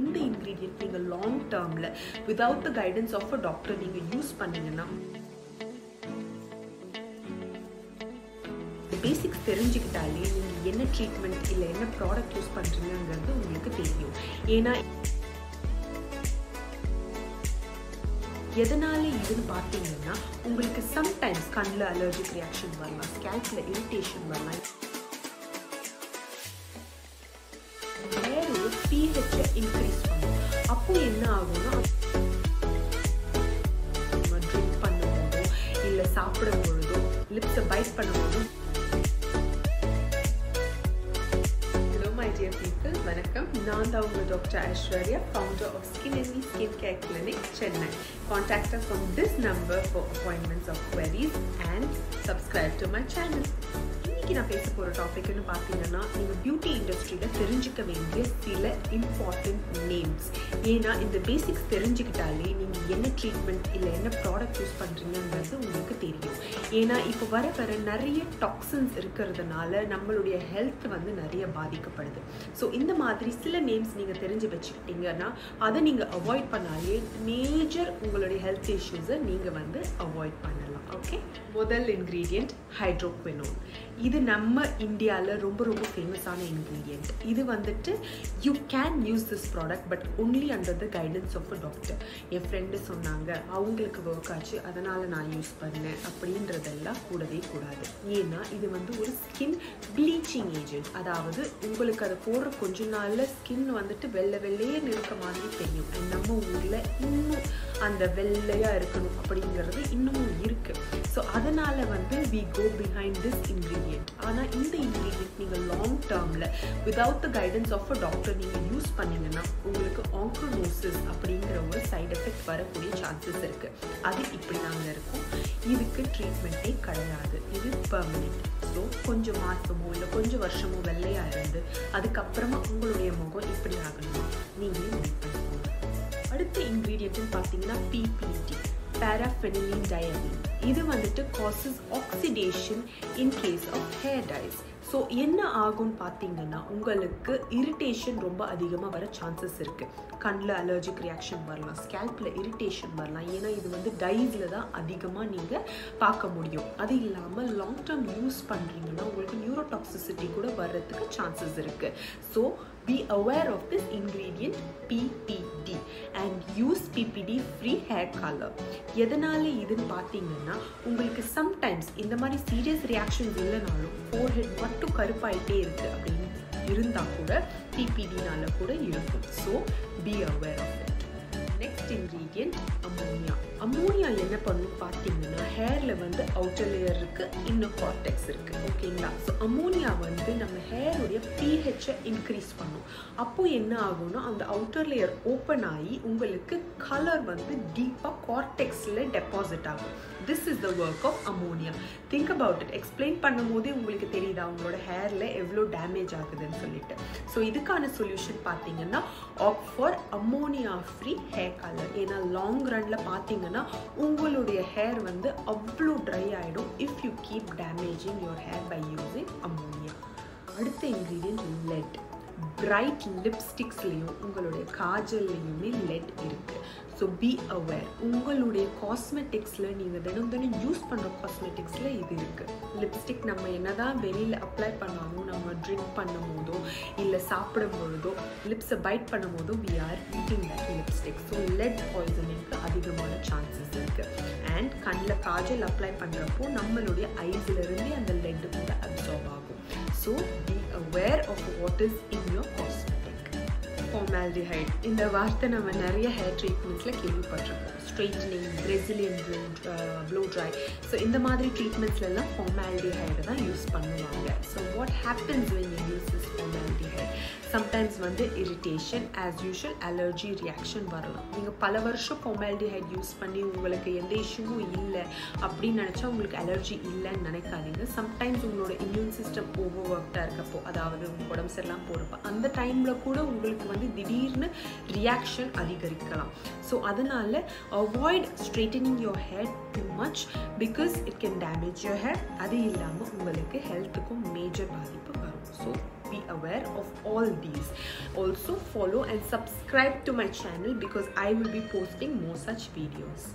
இந்த ingredient நீங்க long termல without the guidance of a doctor நீங்க யூஸ் பண்ணீங்கன்னா பேசிக்ஸ் தெரிஞ்சுக்கிட்டாலே நீங்க என்ன ட்ரீட்மெண்ட் இல்ல என்ன ப்ராடக்ட் யூஸ் பண்றீங்கங்கிறது உங்களுக்கு தெரியும். ஏன்னா எதனால இதுன்னு பார்த்தீங்கன்னா உங்களுக்கு சம்டைம்ஸ் கண்ணில் அலர்ஜிக் ரியாக்ஷன் வரலாம், ஸ்கேல்ப்ல இரிட்டேஷன் வரலாம், ஹேரோட pH இன்க்ரீஸ் பண்ணும். அப்போ என்ன ஆகும்னா ட்ரிங்க் பண்ணும்போதோ இல்லை சாப்பிடும் பொழுதோ லிப்ஸை பைட் பண்ணும்போதோ. Hello my dear people, வணக்கம். நான் தான் உங்கள் doctor Aishwarya, founder of SkinEnvy Skincare Clinic, Chennai. Contact us on this number for appointments or queries and subscribe to my channel. இன்னைக்கு நான் பேச போகிற டாபிக்னு பார்த்தீங்கன்னா நீங்கள் பியூட்டி இண்டஸ்ட்ரியில் தெரிஞ்சுக்க வேண்டிய சில இம்பார்ட்டன்ட் நேம்ஸ். ஏன்னா இந்த பேசிக்ஸ் தெரிஞ்சுக்கிட்டாலே நீங்கள் என்ன ட்ரீட்மெண்ட் இல்லை என்ன ப்ராடக்ட் யூஸ் பண்ணுறீங்கன்றது உங்களுக்கு தெரியும். ஏன்னா இப்போ வர நிறைய டாக்ஸின்ஸ் இருக்கிறதுனால நம்மளுடைய ஹெல்த் வந்து நிறைய பாதிக்கப்படுது. ஸோ இந்த மாதிரி சில நேம்ஸ் நீங்கள் தெரிஞ்சு வச்சுக்கிட்டீங்கன்னா அதை நீங்கள் அவாய்ட் பண்ணாலே மேஜர் உங்களுடைய ஹெல்த் இஷ்யூஸை நீங்கள் வந்து அவாய்ட் பண்ணலாம். ஓகே, முதல் இன்க்ரீடியன்ட் ஹைட்ரோக்வினோன். இது நம்ம இந்தியாவில் ரொம்ப ஃபேமஸான இன்க்ரீடியன்ட். இது வந்துட்டு you can use this product but only under the guidance of a doctor. என் ஃப்ரெண்டு சொன்னாங்க, அவங்களுக்கு ஒர்க் ஆச்சு, அதனால் நான் யூஸ் பண்ணேன் அப்படின்றதெல்லாம் கூடவே கூடாது. ஏன்னா இது வந்து ஒரு ஸ்கின் ப்ளீச்சிங் ஏஜென்ட். அதாவது உங்களுக்கு அதை போடுற கொஞ்ச நாளில் ஸ்கின் வந்துட்டு வெள்ளையே இருக்க மாதிரி தெரியும். அண்ட் நம்ம ஊரில் இன்னும் அந்த வெள்ளையாக இருக்கணும் அப்படிங்கிறது இன்னமும் இருக்குது. ஸோ அதனால் வந்து we go behind this ingredient. ஆனால் இந்த இன்க்ரீடியன்ட் நீங்கள் லாங் டேர்மில் without the guidance of a doctor நீங்கள் யூஸ் பண்ணிங்கன்னா உங்களுக்கு ochronosis அப்படிங்கிற ஒரு சைட் எஃபெக்ட் வரக்கூடிய சான்சஸ் இருக்குது. அது இப்படி நாங்கள் இருக்கும். இதுக்கு ட்ரீட்மெண்ட்டே கிடையாது, இது பெர்மனெண்ட். ஸோ கொஞ்சம் மாதமோ இல்லை கொஞ்சம் வருஷமோ வெள்ளையாக இருந்து அதுக்கப்புறமா உங்களுடைய முகம் இப்படி ஆகணுமா நீங்களே வெயிட் பண்ணிக்கோங்க. அடுத்த இன்க்ரீடியன்ட்னு பார்த்தீங்கன்னா PPD, paraphenylene diamine. இது வந்துட்டு causes oxidation in case of hair dyes. So என்ன ஆகும்னு பார்த்தீங்கன்னா உங்களுக்கு இரிட்டேஷன் ரொம்ப அதிகமாக வர சான்சஸ் இருக்குது. கண்ணில் அலர்ஜிக் ரியாக்ஷன் வரலாம், ஸ்கேல்பில் இரிட்டேஷன் வரலாம். ஏன்னா இது வந்து டைஸில் தான் அதிகமாக நீங்கள் பார்க்க முடியும். அது இல்லாமல் லாங் டேர்ம் யூஸ் பண்ணுறீங்கன்னா உங்களுக்கு நியூரோடாக்சிசிட்டி கூட வர்றதுக்கு சான்சஸ் இருக்குது. So be aware of this ingredient PPD and use PPD free hair color. எதனால இதுன்னு பார்த்தீங்கன்னா உங்களுக்கு சம்டைம்ஸ் இந்த மாதிரி சீரியஸ் ரியாக்ஷன்ஸ் இல்லைனாலும் ஃபோர்ஹெட் மட்டும் கருப்பாயிட்டே இருக்குது அப்படின்னு இருந்தால் கூட PPDனால கூட இருக்கும். So be aware of it. Next ingredient ammonia. Ammonia என்ன பண்ணும் பார்த்தீங்கன்னா ஹேரில் வந்து அவுட்டர் லேயர் இருக்குது, இன்னும் கார்டெக்ஸ் இருக்குது. ஓகேங்களா? ஸோ அமோனியா வந்து நம்ம ஹேருடைய pH இன்க்ரீஸ் பண்ணும். அப்போது என்ன ஆகும்னா அந்த அவுட்டர் லேயர் ஓப்பன் ஆகி உங்களுக்கு கலர் வந்து டீப்பாக கார்டெக்ஸில் டெபாசிட் ஆகும். This is the work of ammonia. Think about it. Explain பண்ணும் போதே உங்களுக்கு தெரியுதா உங்களோட ஹேரில் எவ்வளோ டேமேஜ் ஆகுதுன்னு சொல்லிட்டு. ஸோ இதுக்கான சொல்யூஷன் பார்த்தீங்கன்னா opt for ammonia free hair colour. ஏன்னா லாங் ரன்ல பார்த்தீங்கன்னா உங்களுடைய ஹேர் வந்து அவ்வளோ ட்ரை ஆகிடும் if you keep damaging your hair by using ammonia. அடுத்த இன்க்ரீடியன்ட் லெட். பிரைட் லிப்ஸ்டிக்ஸ்லேயும் உங்களுடைய காஜல்லையுமே லெட் இருக்குது. So be aware. உங்களுடைய காஸ்மெட்டிக்ஸில் நீங்கள் தினம் யூஸ் பண்ணுற காஸ்மெட்டிக்ஸில் இது இருக்குது. லிப்ஸ்டிக் நம்ம என்ன தான் வெளியில் அப்ளை பண்ணாலும் நம்ம ட்ரிங்க் பண்ணும் போதோ இல்லை சாப்பிடும் பொழுதோ லிப்ஸை பைட் பண்ணும் போதோ we are eating that lipstick. So lead பாய்சனிங்க்கு அதிகமான சான்சஸ் இருக்குது. அண்ட் கண்ணில் காஜல் அப்ளை பண்ணுறப்போ நம்மளுடைய ஐஸ்லேருந்தே அந்த லெட் கூட அப்சார்ப் ஆகும். So be aware of what is in your cosmetic. Formaldehyde இந்த வார்த்தை நம்ம நிறைய ஹேர் ட்ரீட்மெண்ட்ஸில் கேள்விப்பட்டிருக்கோம். Straightening, Brazilian blow dry. So இந்த மாதிரி ட்ரீட்மெண்ட்ஸ்லாம் ஃபார்மால்டிஹைடை தான் யூஸ் பண்ணுவாங்க. So what happens when you use this formaldehyde? Sometimes வந்து irritation, as usual allergy reaction வரலாம். நீங்கள் பல வருஷம் ஃபார்மால்டிஹைட் யூஸ் பண்ணி உங்களுக்கு எந்த இஷ்யூவும் இல்லை அப்படின்னு நினச்சா உங்களுக்கு அலர்ஜி இல்லைன்னு நினைக்காதீங்க. சம்டைம்ஸ் உங்களோட இம்யூன் சிஸ்டம் ஓவர் ஒர்க்டாக இருக்கப்போ, அதாவது உங்கள் உடம்பு சரியில்லாமல் போகிறப்போ அந்த டைமில் கூட உங்களுக்கு வந்து திடீர்னு ரியாக்ஷன் அதிகரிக்கலாம். ஸோ அதனால் avoid straightening your hair too much because it can damage your hair. அது இல்லாமல் உங்களுக்கு ஹெல்த்துக்கும் மேஜர் பாதிப்பு வரும். So be be aware of all these. Also follow and subscribe to my channel because I will be posting more such videos.